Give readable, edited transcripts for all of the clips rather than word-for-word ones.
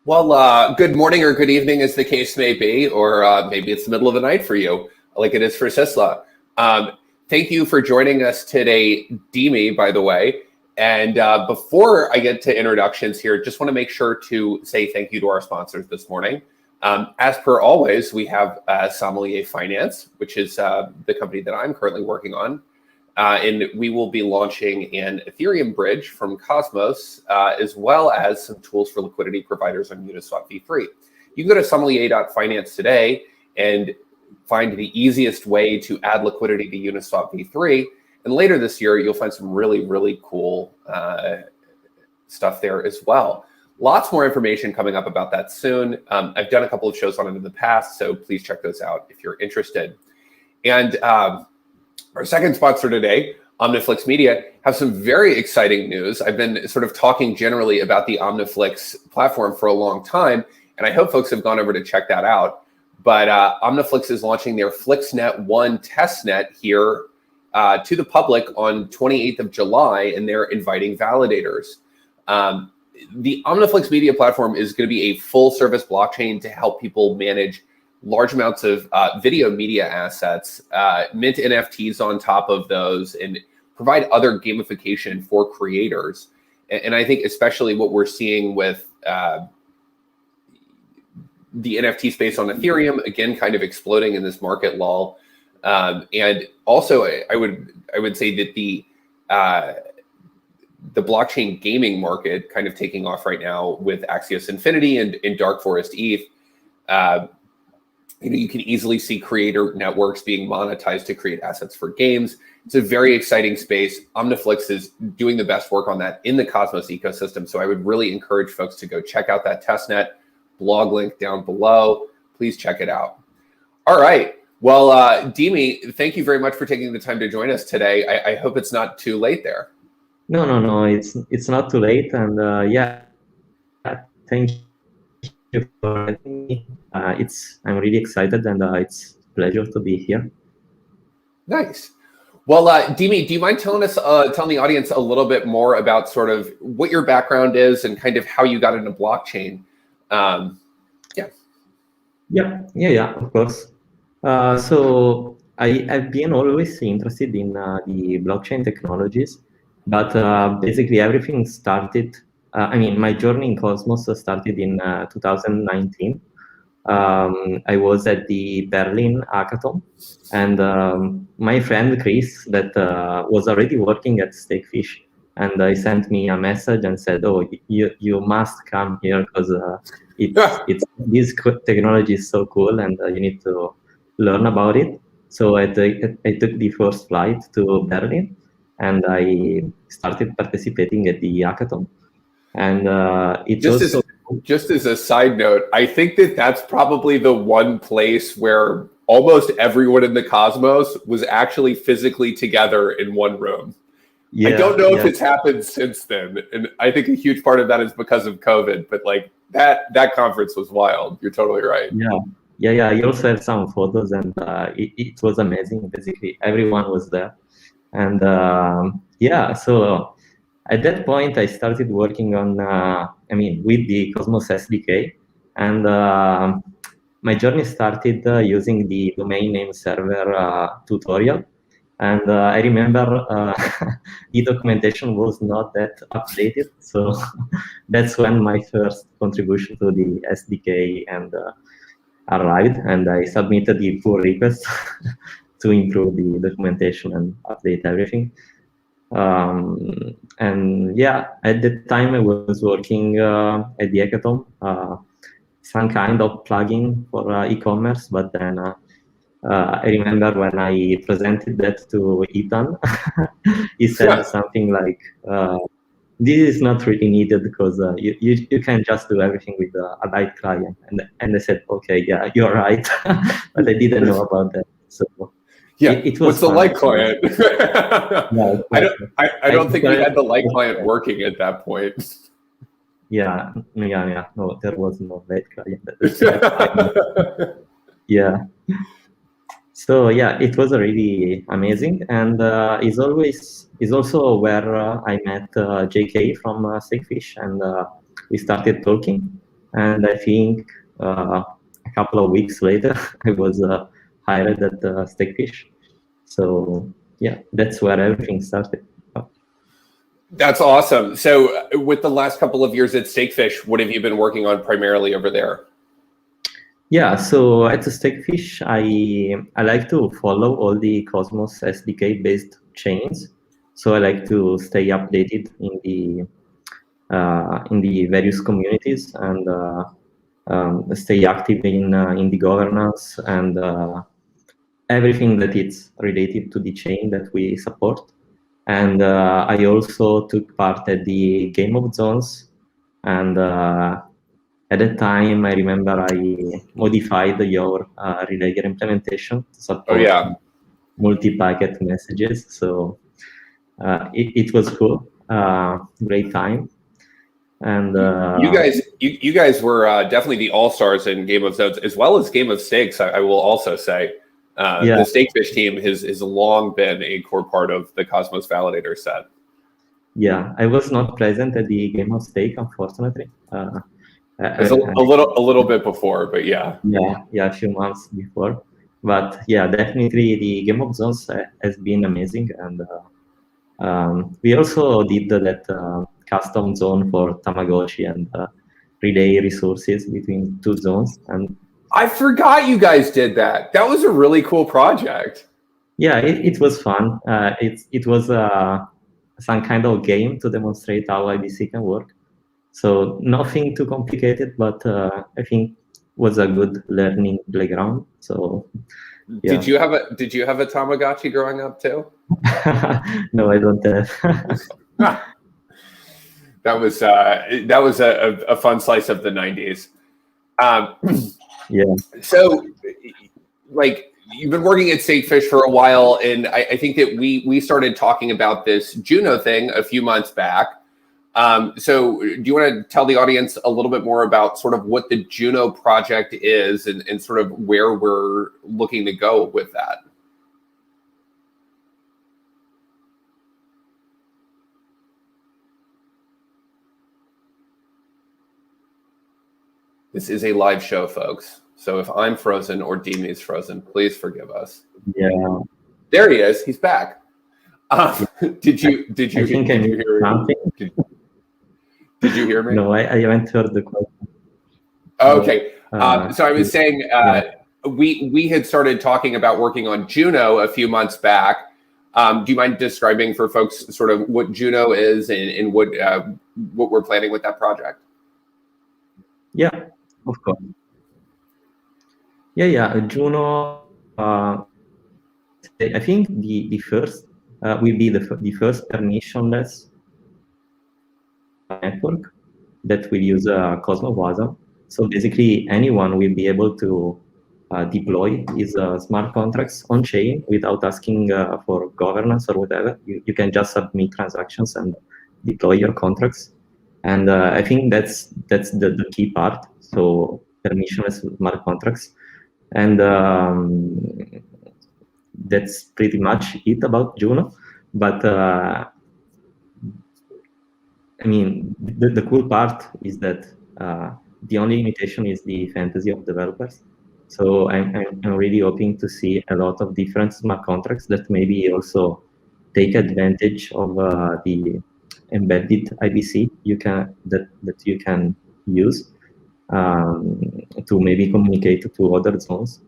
Well, good morning or good evening, as the case may be, or maybe it's the middle of the night for you, like it is for Sisla. Thank you for joining us today, DiMi, by the way. And before I get to introductions here, just want to make sure to say thank you to our sponsors this morning. As per always, we have Sommelier Finance, which is the company that I'm currently working on. And we will be launching an Ethereum bridge from Cosmos, as well as some tools for liquidity providers on Uniswap v3. You can go to sommelier.finance today and find the easiest way to add liquidity to Uniswap v3. And later this year, you'll find some really, really cool stuff there as well. Lots more information coming up about that soon. I've done a couple of shows on it in the past, so please check those out if you're interested. And our second sponsor today, OmniFlix Media, have some very exciting news. I've been sort of talking generally about the OmniFlix platform for a long time, and I hope folks have gone over to check that out. But OmniFlix is launching their FlixNet 1 testnet here to the public on 28th of July, and they're inviting validators. The OmniFlix Media platform is going to be a full-service blockchain to help people manage large amounts of video media assets, mint NFTs on top of those, and provide other gamification for creators. And I think especially what we're seeing with the NFT space on Ethereum, again, kind of exploding in this market lull. And also, I would say that the blockchain gaming market kind of taking off right now with Axios Infinity and Dark Forest ETH. You can easily see creator networks being monetized to create assets for games. It's a very exciting space. OmniFlix is doing the best work on that in the Cosmos ecosystem. So I would really encourage folks to go check out that testnet blog link down below. Please check it out. All right. Well, DiMi, thank you very much for taking the time to join us today. I hope it's not too late there. No. It's not too late. And yeah, thank you for having me. I'm really excited, and it's a pleasure to be here. Nice. Well, DiMi, do you mind telling the audience a little bit more about sort of what your background is and kind of how you got into blockchain? Yeah, of course. So I've been always interested in the blockchain technologies, but basically everything started. My journey in Cosmos started in 2019. I was at the Berlin hackathon, and my friend Chris, that was already working at Stakefish, and he sent me a message and said, "Oh, you must come here because this technology is so cool, and you need to learn about it." So I took the first flight to Berlin, and I started participating at the hackathon. And just as a side note, I think that that's probably the one place where almost everyone in the Cosmos was actually physically together in one room. Yeah, I don't know if it's happened since then. And I think a huge part of that is because of COVID, but like that conference was wild. You're totally right. Yeah. I also have some photos, and it was amazing. Basically, everyone was there. And so at that point, I started working on, with the Cosmos SDK, and my journey started using the domain name server tutorial. And I remember the documentation was not that updated, so that's when my first contribution to the SDK arrived, and I submitted the pull request to improve the documentation and update everything. And yeah, at that time I was working at the hackathon, some kind of plugin for e-commerce, but then I remember when I presented that to Ethan, he said something like, "This is not really needed because you can just do everything with a light client." And I said, "Okay, yeah, you're right," but I didn't know about that. So yeah, it was the light client. I don't think we had the light client working at that point. Yeah. No, there was no light client. Yeah. So yeah, it was really amazing, and is also where I met JK from Stakefish, and we started talking, And I think a couple of weeks later, I was hired at Stakefish. So yeah, that's where everything started. That's awesome. So with the last couple of years at Stakefish, what have you been working on primarily over there? Yeah, so at Stakefish, I like to follow all the Cosmos SDK based chains. So I like to stay updated in the various communities and stay active in the governance and everything that is related to the chain that we support. And I also took part at the Game of Zones. And at that time, I remember I modified your relayer implementation to Oh support yeah. multi-packet messages. So it was cool, great time. And you guys were definitely the all-stars in Game of Zones as well as Game of Stakes. I will also say yeah, the Stakefish team has long been a core part of the Cosmos Validator set. yeah, I was not present at the Game of Stake, unfortunately. It was a little bit before, but yeah. Yeah, a few months before. But yeah, definitely the Game of Zones has been amazing. And we also did that custom zone for Tamagotchi and relay resources between two zones. And I forgot you guys did that. That was a really cool project. yeah, it was fun. It was some kind of game to demonstrate how IBC can work. So nothing too complicated, but I think was a good learning playground. So yeah. Did you have a Tamagotchi growing up too? No, I don't have. That was a fun slice of the 90s. Yeah. So, like, you've been working at Stakefish for a while, and I think that we started talking about this Juno thing a few months back. So do you want to tell the audience a little bit more about sort of what the Juno project is and sort of where we're looking to go with that? This is a live show, folks. So if I'm frozen or DiMi's frozen, please forgive us. Yeah. There he is. He's back. Did you hear me? Did you hear me? No, I haven't heard the question. Okay. So I was saying we had started talking about working on Juno a few months back. Do you mind describing for folks sort of what Juno is and what we're planning with that project? Yeah, of course. Yeah. Juno. I think the first will be the first permissionless network that will use Cosmos WASM. So basically, anyone will be able to deploy his smart contracts on chain without asking for governance or whatever. You can just submit transactions and deploy your contracts. And I think that's the key part. So permissionless smart contracts. And that's pretty much it about Juno. But I mean, the cool part is that the only limitation is the fantasy of developers. So I'm really hoping to see a lot of different smart contracts that maybe also take advantage of the embedded IBC that you can use to maybe communicate to other zones.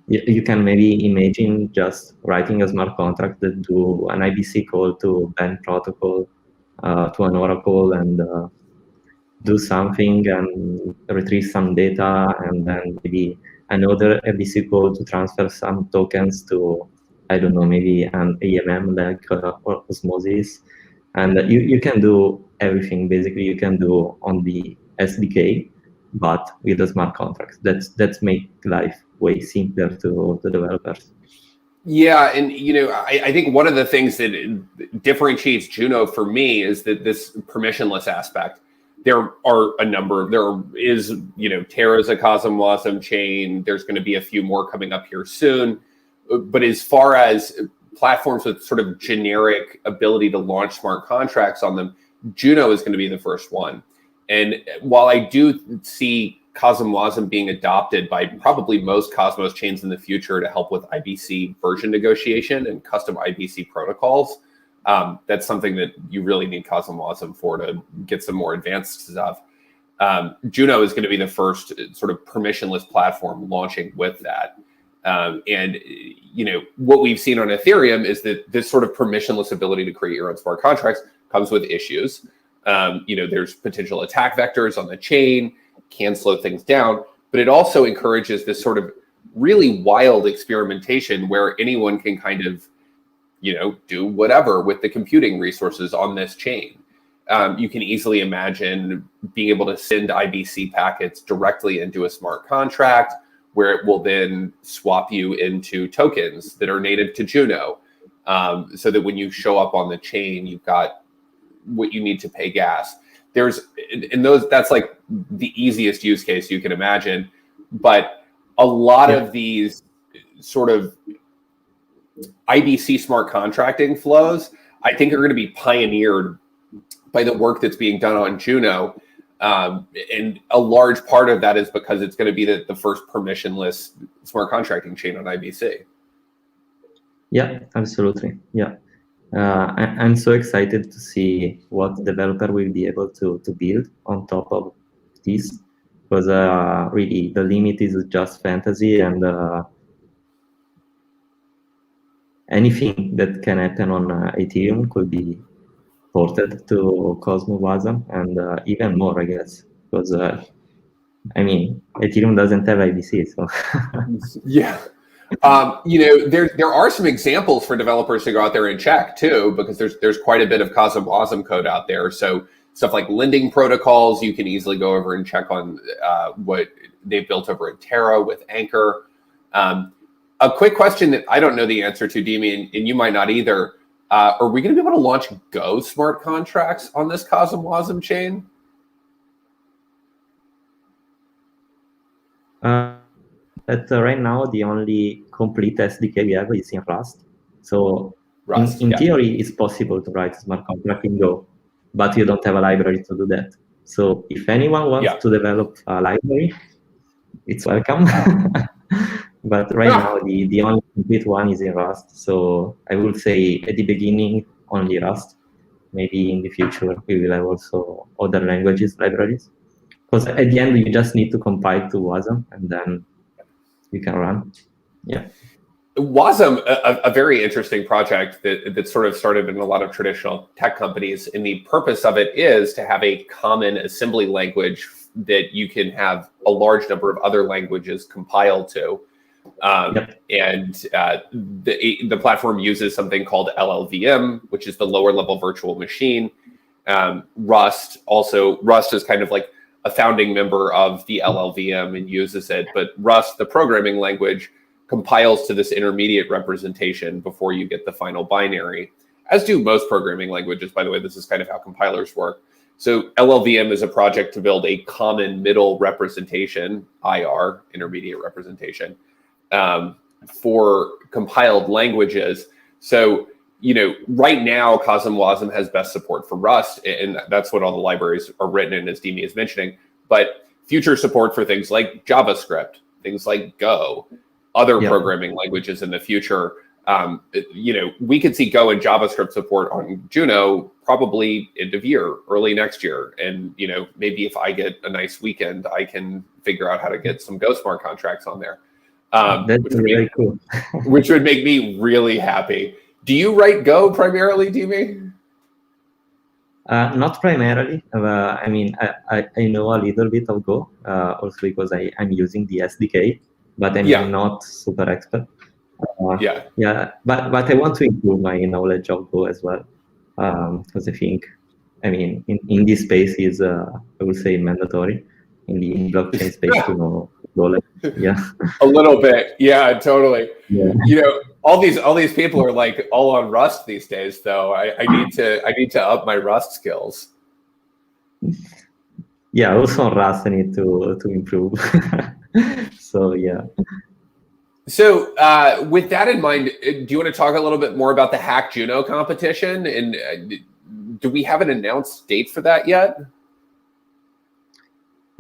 You can maybe imagine just writing a smart contract that do an IBC call to band protocol to an oracle and do something and retrieve some data, and then maybe another IBC code to transfer some tokens to, I don't know, maybe an AMM like or Osmosis. And you can do everything. Basically, you can do on the SDK, but with the smart contracts. That's make life way simpler to the developers. Yeah, and I think one of the things that differentiates Juno for me is that this permissionless aspect. There is Terra's a Cosm WASM chain. There's going to be a few more coming up here soon. But as far as platforms with sort of generic ability to launch smart contracts on them, Juno is going to be the first one. And while I do see CosmWasm being adopted by probably most Cosmos chains in the future to help with IBC version negotiation and custom IBC protocols, that's something that you really need CosmWasm for to get some more advanced stuff. Juno is going to be the first sort of permissionless platform launching with that. And what we've seen on Ethereum is that this sort of permissionless ability to create your own smart contracts comes with issues. There's potential attack vectors on the chain, can slow things down, but it also encourages this sort of really wild experimentation where anyone can kind of, do whatever with the computing resources on this chain. You can easily imagine being able to send IBC packets directly into a smart contract where it will then swap you into tokens that are native to Juno, so that when you show up on the chain, you've got what you need to pay gas. That's like the easiest use case you can imagine. But a lot of these sort of IBC smart contracting flows, I think, are going to be pioneered by the work that's being done on Juno. And a large part of that is because it's going to be the first permissionless smart contracting chain on IBC. Yeah, absolutely. Yeah. I'm so excited to see what developer will be able to build on top of this, because really the limit is just fantasy, and anything that can happen on Ethereum could be ported to CosmWasm, and even more, I guess, because Ethereum doesn't have IBC, so Yeah. There are some examples for developers to go out there and check too, because there's quite a bit of CosmWasm code out there. So stuff like lending protocols, you can easily go over and check on what they've built over at Terra with Anchor. A quick question that I don't know the answer to, DiMi, and you might not either. Are we going to be able to launch Go smart contracts on this CosmWasm chain? Right now, the only complete SDK we have is in Rust. So Rust, in theory, it's possible to write a smart contract in Go, but you don't have a library to do that. So if anyone wants to develop a library, it's welcome. But right now, the only complete one is in Rust. So I would say at the beginning, only Rust. Maybe in the future, we will have also other languages libraries. Because at the end, you just need to compile to WASM, and then you can run. Yeah. WASM, a very interesting project that sort of started in a lot of traditional tech companies. And the purpose of it is to have a common assembly language that you can have a large number of other languages compiled to. And the platform uses something called LLVM, which is the lower level virtual machine. Rust is kind of like a founding member of the LLVM and uses it, but Rust, the programming language, compiles to this intermediate representation before you get the final binary, as do most programming languages, by the way. This is kind of how compilers work. So LLVM is a project to build a common middle representation, IR, intermediate representation, for compiled languages. So, right now, CosmWasm has best support for Rust, and that's what all the libraries are written in, as DiMi is mentioning. But future support for things like JavaScript, things like Go, other programming languages in the future. We could see Go and JavaScript support on Juno probably end of year, early next year. And, maybe if I get a nice weekend, I can figure out how to get some Go smart contracts on there. That's very cool. Which would make me really happy. Do you write Go primarily, DiMi? Not primarily. I know a little bit of Go, also because I'm using the SDK, but I'm not super expert. But I want to improve my knowledge of Go as well, because I think, in this space is, I would say, mandatory in the blockchain space to know Go. A little bit, totally. All these people are like all on Rust these days, though. I need to up my Rust skills. Yeah, also on Rust I need to improve. So yeah. So with that in mind, do you want to talk a little bit more about the Hack Juno competition? And do we have an announced date for that yet?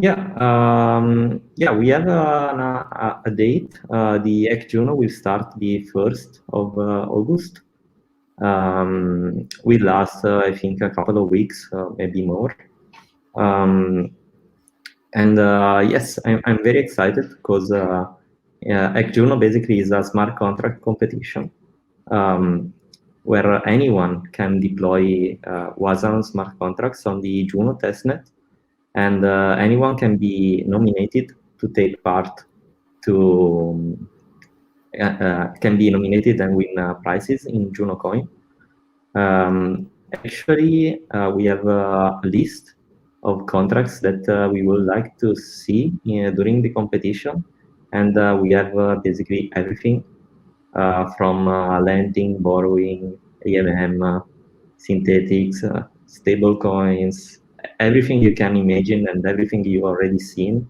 Yeah, we have a date. The Hack Juno will start the 1st of August. Will last, I think, a couple of weeks, maybe more. And yes, I'm very excited because Hack Juno basically is a smart contract competition where anyone can deploy Wason smart contracts on the Juno testnet, and anyone can be nominated to take part to can be nominated and win prizes in Juno Coin. Actually, we have a list of contracts that we would like to see during the competition, and we have basically everything from lending, borrowing, AMM, synthetics, stable coins, everything you can imagine and everything you already seen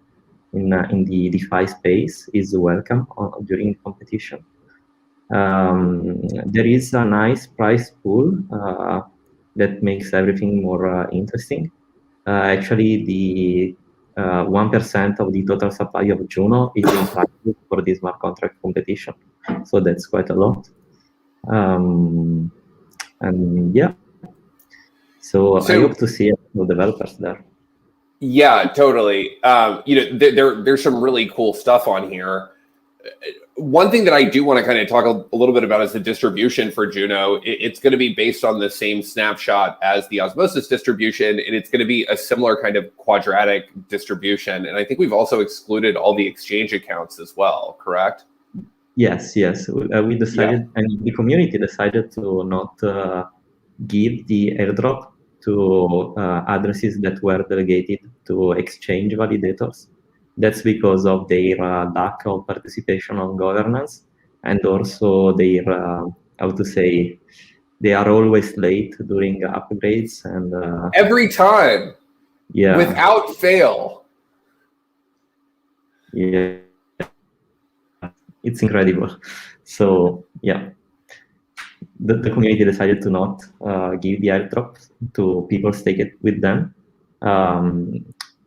in the DeFi space is welcome during the competition. There is a nice prize pool that makes everything more interesting. Actually, the 1% of the total supply of Juno is in practice for this smart contract competition. So that's quite a lot. And yeah, so I hope to see more developers there. Yeah, totally. There's some really cool stuff on here. One thing that I do want to kind of talk a little bit about is the distribution for Juno. It's going to be based on the same snapshot as the Osmosis distribution, and it's going to be a similar kind of quadratic distribution. And I think we've also excluded all the exchange accounts as well, correct? Yes. We decided, and the community decided to not give the airdrop to addresses that were delegated to exchange validators. That's because of their lack of participation on governance, and also their, how to say, they are always late during upgrades and every time, without fail. Yeah, it's incredible. So yeah, the community decided to not give the airdrop to people stake with them.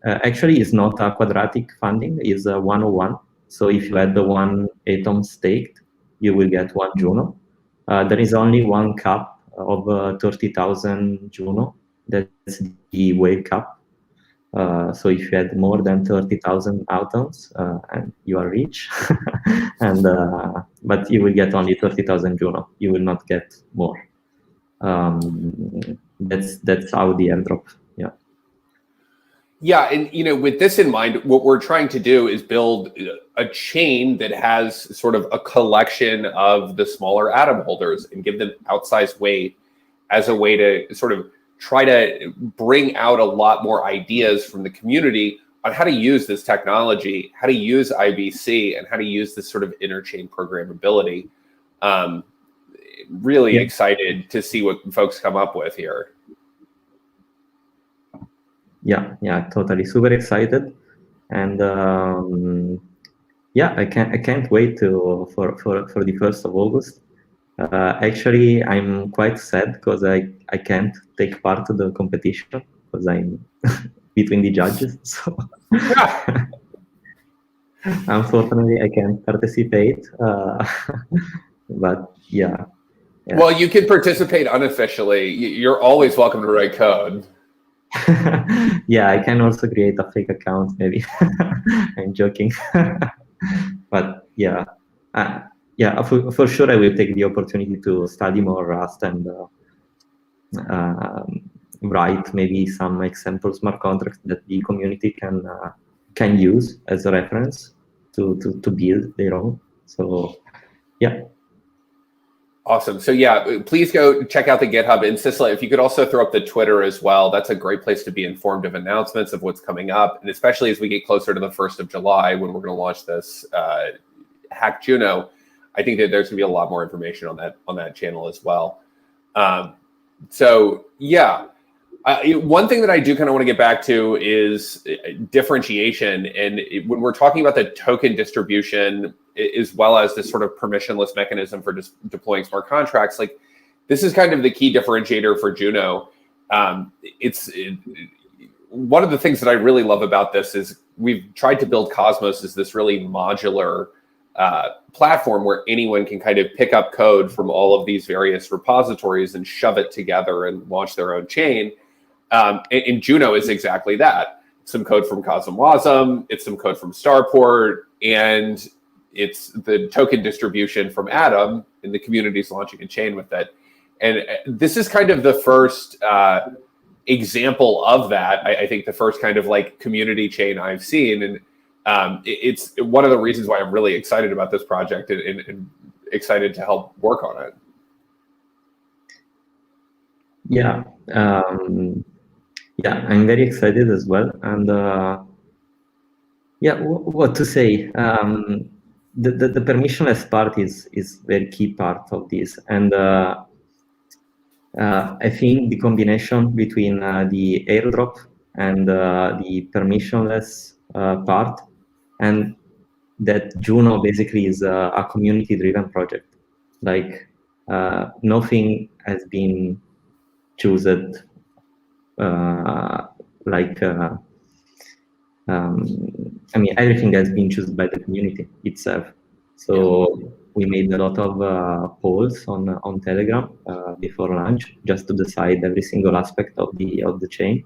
Actually, it's not a quadratic funding, it's a 101. So if you had the 1 atom staked, you will get 1 Juno. There is only one cap of 30,000 Juno. That's the whale cap. So if you had more than 30,000 atoms, and you are rich, and but you will get only 30,000 Juno. You will not get more. That's how the airdrop. Yeah, and with this in mind, what we're trying to do is build a chain that has sort of a collection of the smaller atom holders and give them outsized weight as a way to sort of try to bring out a lot more ideas from the community on how to use this technology, how to use IBC, and how to use this sort of interchain programmability. Really excited to see what folks come up with here. Yeah, totally, super excited, and yeah, I can't wait for the 1st of August. Actually, I'm quite sad because I can't take part of the competition because I'm between the judges. So unfortunately, I can't participate. But yeah. Well, you can participate unofficially. You're always welcome to write code. Yeah, I can also create a fake account, maybe. I'm joking. But yeah, for sure I will take the opportunity to study more Rust and write maybe some example smart contracts that the community can use as a reference to build their own. So yeah. Awesome. So yeah, please go check out the GitHub. And Sisla, if you could also throw up the Twitter as well, that's a great place to be informed of announcements of what's coming up. And especially as we get closer to the 1st of July, when we're going to launch this Hack Juno, I think that there's going to be a lot more information on that channel as well. So yeah, one thing that I do kind of want to get back to is differentiation. And when we're talking about the token distribution, as well as this sort of permissionless mechanism for deploying smart contracts, like this is kind of the key differentiator for Juno. one of the things that I really love about this is we've tried to build Cosmos as this really modular platform where anyone can kind of pick up code from all of these various repositories and shove it together and launch their own chain. And Juno is exactly that. Some code from CosmWasm, it's some code from Starport, and it's the token distribution from Atom, and the community's launching a chain with it. And this is kind of the first example of that. I think the first kind of like community chain I've seen. And it's one of the reasons why I'm really excited about this project and excited to help work on it. Yeah. Yeah, I'm very excited as well. And yeah, what to say? The permissionless part is very key part of this. And I think the combination between the airdrop and the permissionless part, and that Juno basically is a community-driven project. Like nothing has been chosen I mean, everything has been chosen by the community itself. So we made a lot of polls on Telegram before launch, just to decide every single aspect of the chain.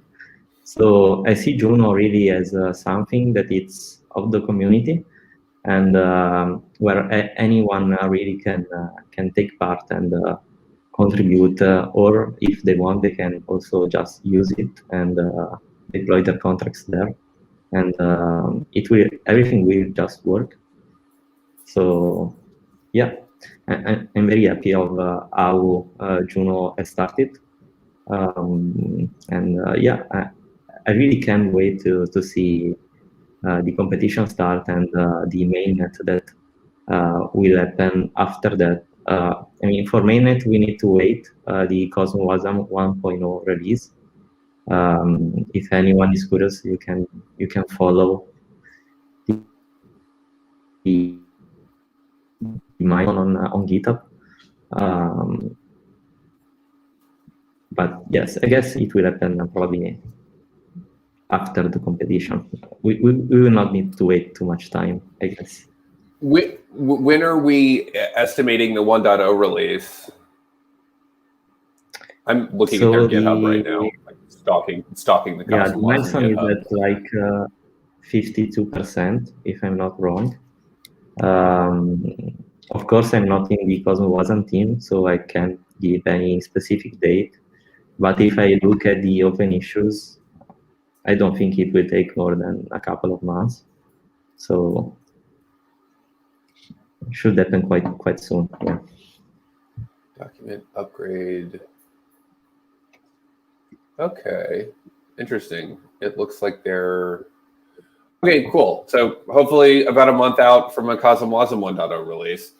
So I see Juno really as something that it's of the community, and where anyone really can take part and contribute, or if they want, they can also just use it and deploy their contracts there, and everything will just work. So yeah, I'm very happy of how Juno has started, and yeah, I really can't wait to see the competition start and the mainnet that will happen after that. I mean, for mainnet, we need to wait the CosmWasm 1.0 release. If anyone is curious, you can follow the mine on GitHub. But yes, I guess it will happen probably after the competition. We will not need to wait too much time, I guess. When are we estimating the 1.0 release? I'm looking at their GitHub right now, like stalking the CosmWasm. Yeah, the milestone is at like 52%, if I'm not wrong. Of course, I'm not in the CosmWasm team, so I can't give any specific date. But if I look at the open issues, I don't think it will take more than a couple of months. So it should happen quite soon. Yeah. Document upgrade. Okay, interesting. It looks like they're okay. Cool. So hopefully about a month out from a CosmWasm 1.0 release.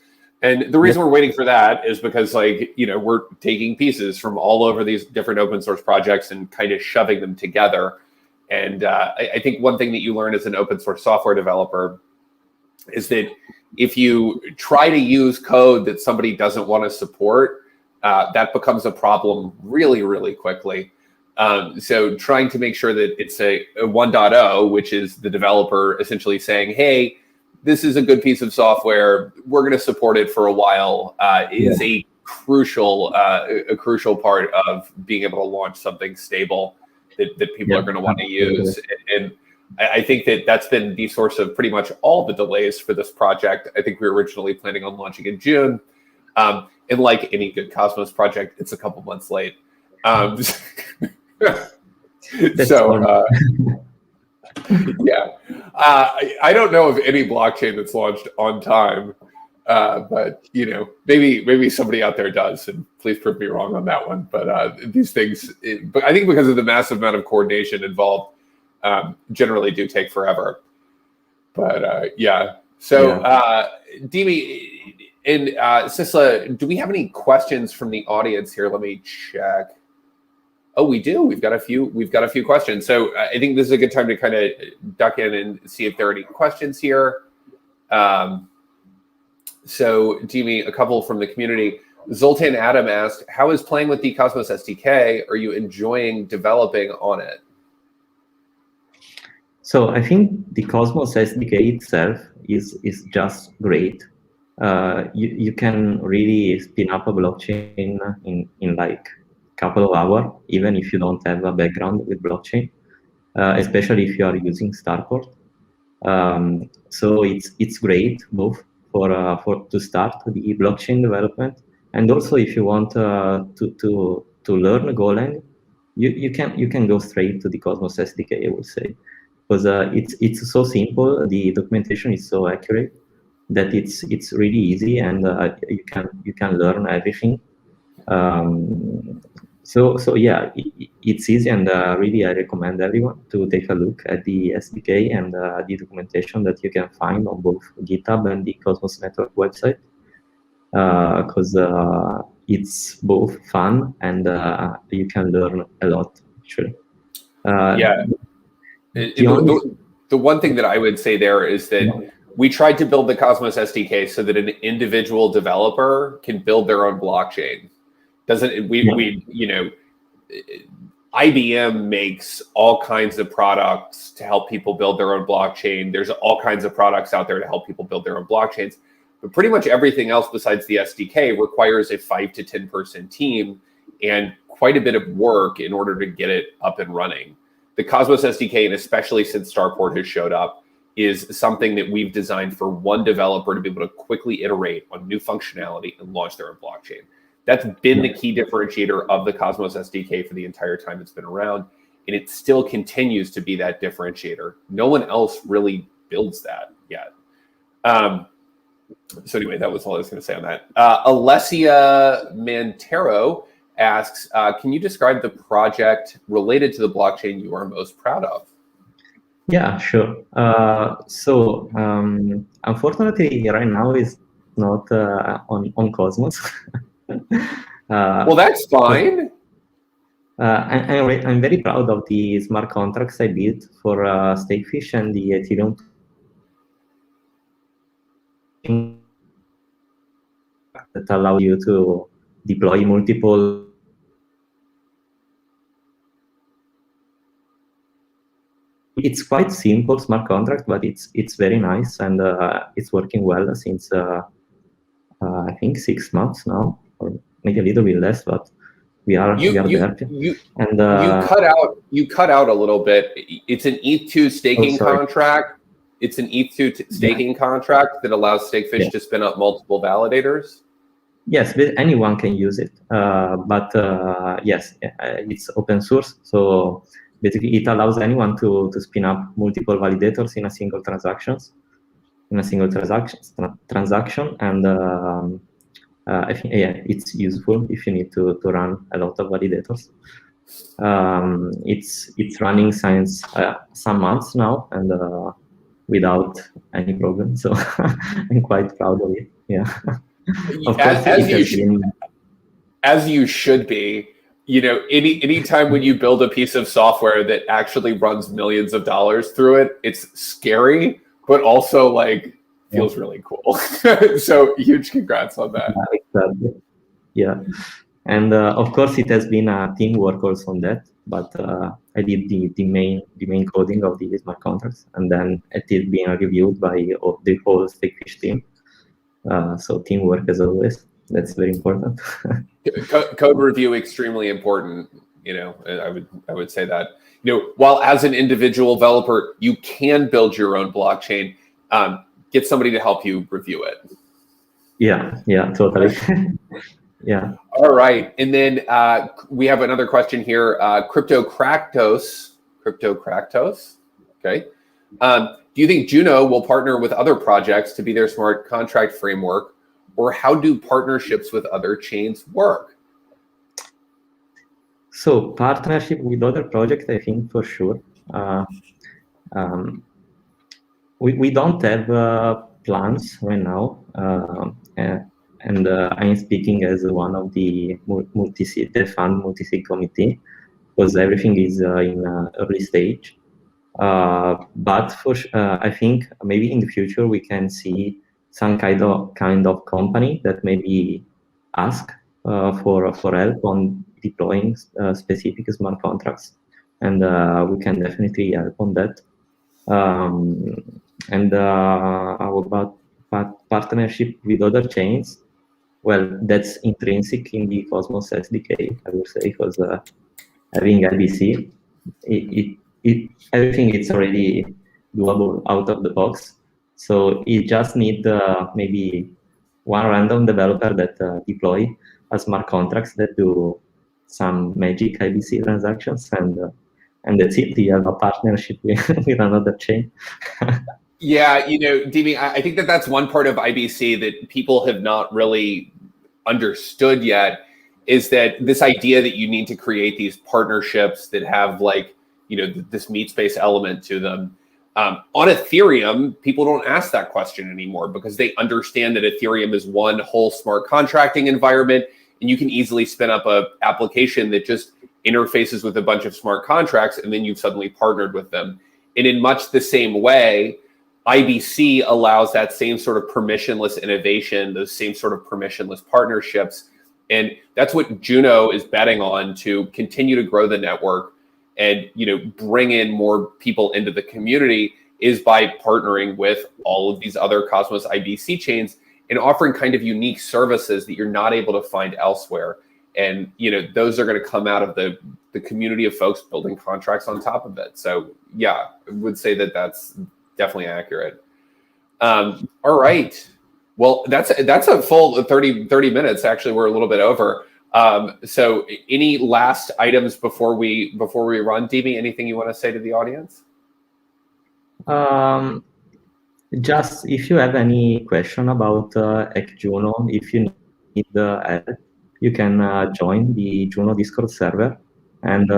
And the reason we're waiting for that is because, like, you know, we're taking pieces from all over these different open source projects and kind of shoving them together. And I think one thing that you learn as an open source software developer is that if you try to use code that somebody doesn't want to support, that becomes a problem really, really quickly. So trying to make sure that it's a 1.0, which is the developer essentially saying, hey, this is a good piece of software, we're going to support it for a while, is a crucial part of being able to launch something stable that people are going to want to use. And I think that that's been the source of pretty much all the delays for this project. I think we were originally planning on launching in June. And like any good Cosmos project, it's a couple months late. Yeah, I don't know of any blockchain that's launched on time, but you know, maybe somebody out there does, and please prove me wrong on that one. But these things, but I think because of the massive amount of coordination involved, generally do take forever. But yeah, so DiMi and Sisla, do we have any questions from the audience here? Let me check. Oh, we do. We've got a few questions. So I think this is a good time to kind of duck in and see if there are any questions here. So DiMi, a couple from the community. Zoltan Adam asked, how is playing with the Cosmos SDK? Are you enjoying developing on it? So I think the Cosmos SDK itself is just great. You can really spin up a blockchain in like a couple of hours, even if you don't have a background with blockchain, especially if you are using Starport. So it's great both for to start the blockchain development, and also if you want to learn Golang, you can go straight to the Cosmos SDK, I would say, because it's so simple. The documentation is so accurate that it's really easy, and you can learn everything. So yeah, it's easy, and really I recommend everyone to take a look at the SDK and the documentation that you can find on both GitHub and the Cosmos Network website, because it's both fun and you can learn a lot, actually. Yeah. The one thing that I would say there is that we tried to build the Cosmos SDK so that an individual developer can build their own blockchain. IBM makes all kinds of products to help people build their own blockchain. There's all kinds of products out there to help people build their own blockchains. But pretty much everything else besides the SDK requires a 5 to 10 person team and quite a bit of work in order to get it up and running. The Cosmos SDK, and especially since Starport has showed up, is something that we've designed for one developer to be able to quickly iterate on new functionality and launch their own blockchain. That's been the key differentiator of the Cosmos SDK for the entire time it's been around, and it still continues to be that differentiator. No one else really builds that yet. So anyway, that was all I was going to say on that. Alessia Mantero asks, can you describe the project related to the blockchain you are most proud of? Yeah, sure. So unfortunately, right now is not on Cosmos. Well, that's fine. I'm very proud of the smart contracts I built for Stakefish and the Ethereum that allow you to deploy multiple. It's quite simple smart contract, but it's very nice, and it's working well since I think 6 months now, or maybe a little bit less, but we are there. And you cut out a little bit. It's an ETH2 staking contract. It's an ETH2 staking contract that allows Stakefish to spin up multiple validators. Yes, anyone can use it, but yes, it's open source. So basically, it allows anyone to spin up multiple validators in a single transaction. And I think it's useful if you need to run a lot of validators. It's running since some months now, and without any problem. So I'm quite proud of it. Yeah. Of course, as you should be. Any time when you build a piece of software that actually runs millions of dollars through it, it's scary, but also feels really cool. So huge congrats on that. Exactly. Yeah. And of course, it has been a teamwork also on that. But I did the main coding of the smart contracts, and then it is being reviewed by the whole Stakefish team. So teamwork, as always, that's very important. Code review extremely important. I would say that. While as an individual developer, you can build your own blockchain. Get somebody to help you review it. Yeah, totally. Yeah. All right. And then we have another question here. Crypto Cractos. Okay. Do you think Juno will partner with other projects to be their smart contract framework, or how do partnerships with other chains work? So partnership with other projects, I think for sure. We don't have plans right now, and I'm speaking as one of the multi-sig committee, because everything is in early stage. But I think maybe in the future we can see some kind of company that maybe ask for help on deploying specific smart contracts, and we can definitely help on that. And how about partnership with other chains? Well, that's intrinsic in the Cosmos SDK, I would say, because having IBC, everything is already doable out of the box. So you just need maybe one random developer that deploy a smart contracts that do some magic IBC transactions, and that's it. You have a partnership with another chain. Yeah, DiMi, I think that's one part of IBC that people have not really understood yet, is that this idea that you need to create these partnerships that have this meat space element to them. On Ethereum, people don't ask that question anymore because they understand that Ethereum is one whole smart contracting environment, and you can easily spin up a application that just interfaces with a bunch of smart contracts, and then you've suddenly partnered with them. And in much the same way, IBC allows that same sort of permissionless innovation, those same sort of permissionless partnerships. And that's what Juno is betting on to continue to grow the network and bring in more people into the community, is by partnering with all of these other Cosmos IBC chains and offering kind of unique services that you're not able to find elsewhere. And those are going to come out of the community of folks building contracts on top of it. So yeah, I would say that that's definitely accurate. All right. Well, that's a full 30 minutes. Actually, we're a little bit over. So any last items before we run, DiMi? Anything you want to say to the audience? Just if you have any question about Juno, if you need help, you can join the Juno Discord server, and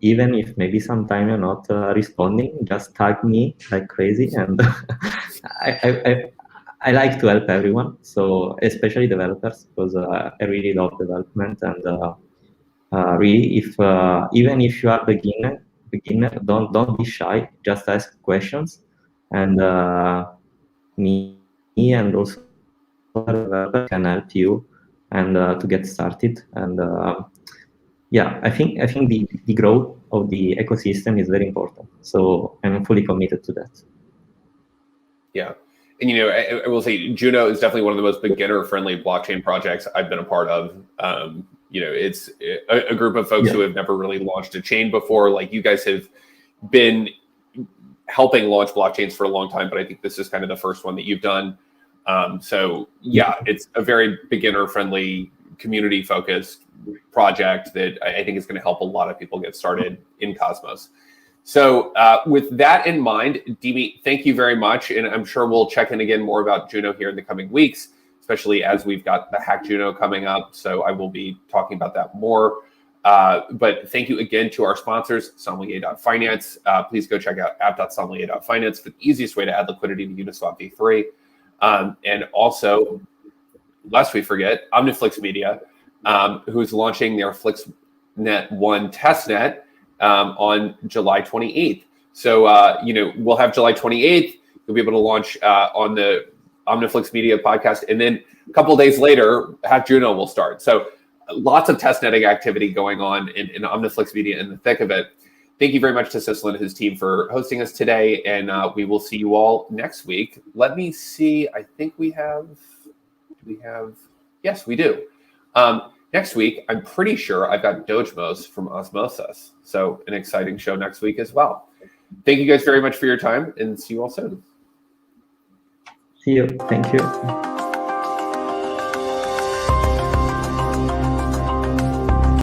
even if maybe sometime you're not responding, just tag me like crazy, and I like to help everyone, so especially developers, because I really love development, and really, if even if you are beginner, don't be shy. Just ask questions, and me and also other developers can help you and to get started. And yeah, I think the growth of the ecosystem is very important. So I'm fully committed to that. Yeah. And, I will say Juno is definitely one of the most beginner-friendly blockchain projects I've been a part of. It's a group of folks who have never really launched a chain before. Like, you guys have been helping launch blockchains for a long time, but I think this is kind of the first one that you've done. So yeah, it's a very beginner-friendly, community-focused project that I think is going to help a lot of people get started in Cosmos. So with that in mind, DiMi, thank you very much. And I'm sure we'll check in again more about Juno here in the coming weeks, especially as we've got the Hack Juno coming up. So I will be talking about that more. But thank you again to our sponsors, Sommelier.finance. Please go check out app.sommelier.finance for the easiest way to add liquidity to Uniswap v3. And also, lest we forget, OmniFlix Media, who's launching their FlixNet 1 testnet on July 28th. So, we'll have July 28th. You'll be able to launch on the OmniFlix Media podcast. And then a couple of days later, Hack Juno will start. So lots of testnetting activity going on in OmniFlix Media in the thick of it. Thank you very much to Sissel and his team for hosting us today. And we will see you all next week. Let me see. I think we have, yes, we do. Next week, I'm pretty sure I've got Dojmos from Osmosis. So an exciting show next week as well. Thank you guys very much for your time, and see you all soon. See you. Thank you.